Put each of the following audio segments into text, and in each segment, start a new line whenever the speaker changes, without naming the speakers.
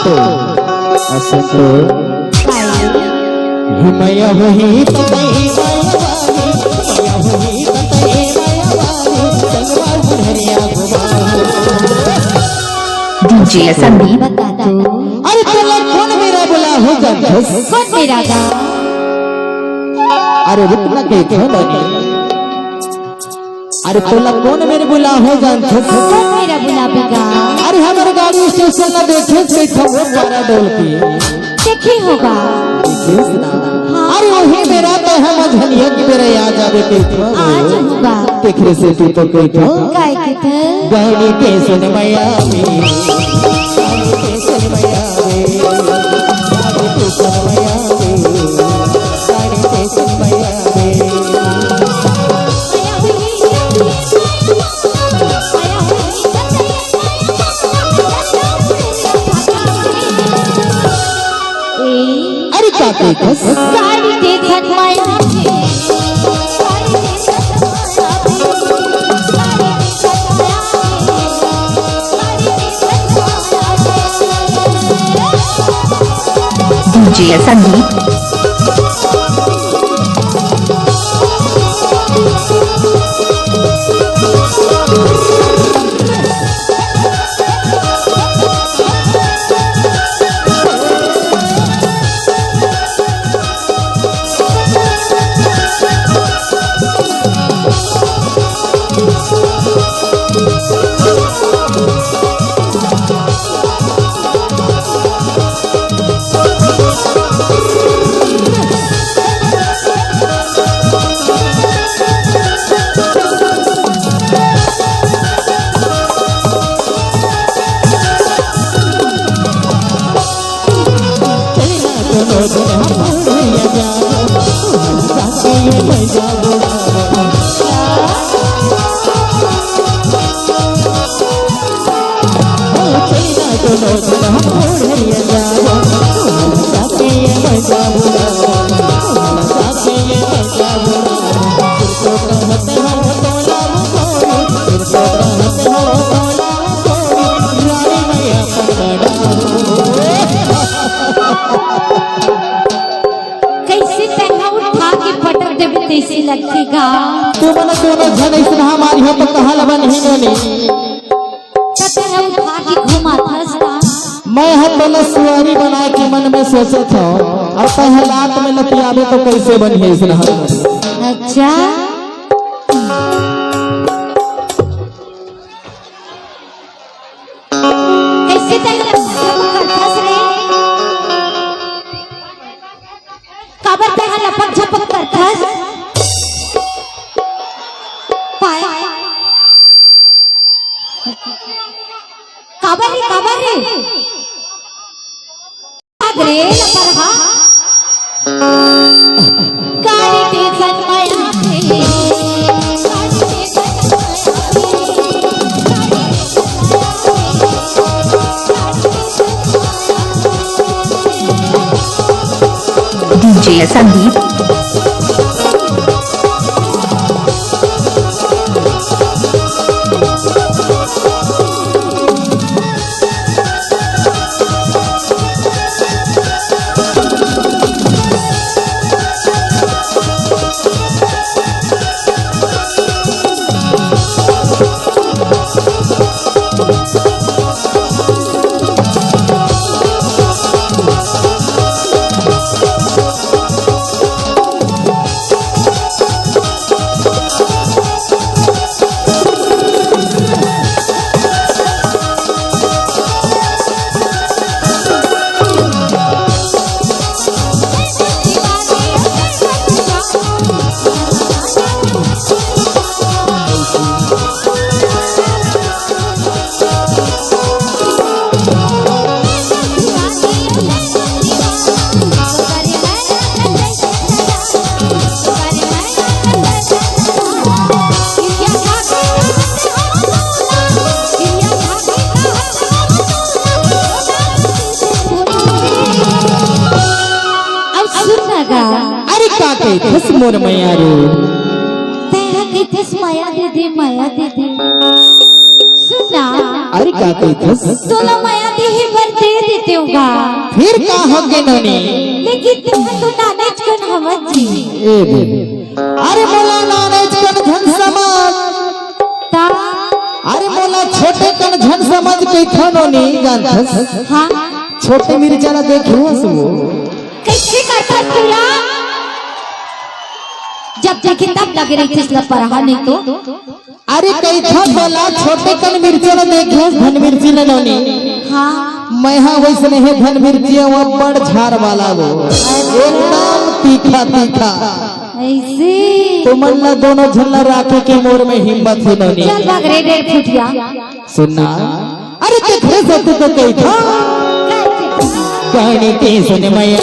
तो असंतो हिमया वही ततई माया वही ततई माया संगवा बुढ़िया घुमा
डीजे संदीप
बता दो।
अरे चला कौन मेरा बोला हो जा
कौन मेरा गा?
अरे रुकना के क्यों बनी अरे तोला कौन मेरे बुला हो जा
कौन मेरा बुलावेगा?
अरे हमारे गाड़ी स्टेशन ना देखे से खबर वाला डोल की
देखी होगा।
अरे वही मेरा तो है मझनिया की मेरा याद आवे के
आज होगा
देखरे से तू तो कोई तो
काय के थे
गाड़ी के सुन मैया में गाड़ी के सुन मैया में गाड़ी के सुन मैया में गाड़ी के सुन मैया में अरे काके कस
साड़ी देखत माया
डीजे संदीप
लगेगा
तू मने दोनों जन इतना हमारी हो तो कहां लबन ही नोनी
कते है उठा के घुमाता था
मैं हर पहले सुवारी बना के मन में सोचे था और पहलात में लतियाबे तो कैसे बनी है इसना
अच्छा कैसे तक करतास रे काबर पे लपक झपक करतास काबर रे आगरे लपरहा गाड़ी के सनमाया थे
डीजे संदीप
खस मोर मैया रो
तेरा के खस माया दे दे सुना
अरे का खस
तोला माया दे ही भर दे देते होगा।
फिर का हो के नोनी
लेकिन तुम तो नानेज कन हमत जी।
ए बेबी अरे मोला नानेज कन झन समझ
ता
अरे मोला छोटे कन झन समझ के नोनी जानथस।
हाँ
छोटे मिर्चा ना देखो वो
कैसे करता तुला जब देखे तब लगे रही थी इसलिए पढ़ा नहीं तो।
अरे कैथा बोला छोटे कन मिर्चा ना देखो धन मिर्ची ना नोनी।
हाँ
मैं हाँ वैसे नहीं धन मिर्ची वो बड़ झाड़ वाला वो एकदम तीखा तीखा
ऐसे
तो मल्ला दोनों झल्ला राखे के मोर में हिम्मत है नोनी।
चल भाग रे डेढ़ फुटिया
सुनना अरे देखो सत्य तो कैथा गानी के सुन मैया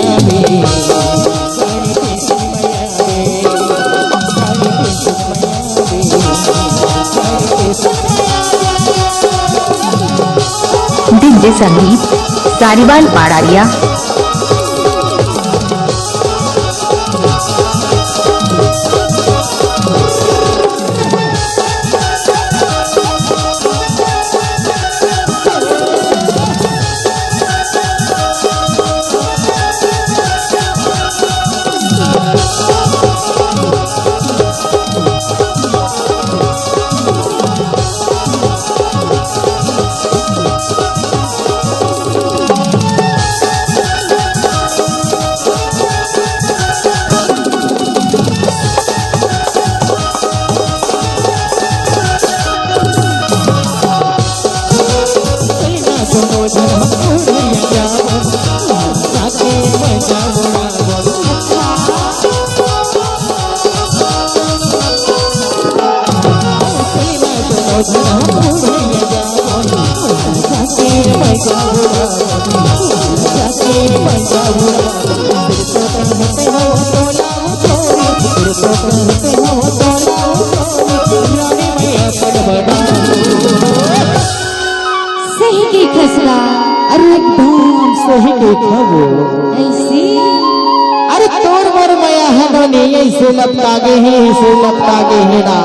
डीजे संदीप सारीवाल पाड़ारिया।
सही की खसला।
अरे एकदम सही देखा वो
ऐसे
अरे तोड़ मोर मैया है नोनी ऐसे लपकागे है ना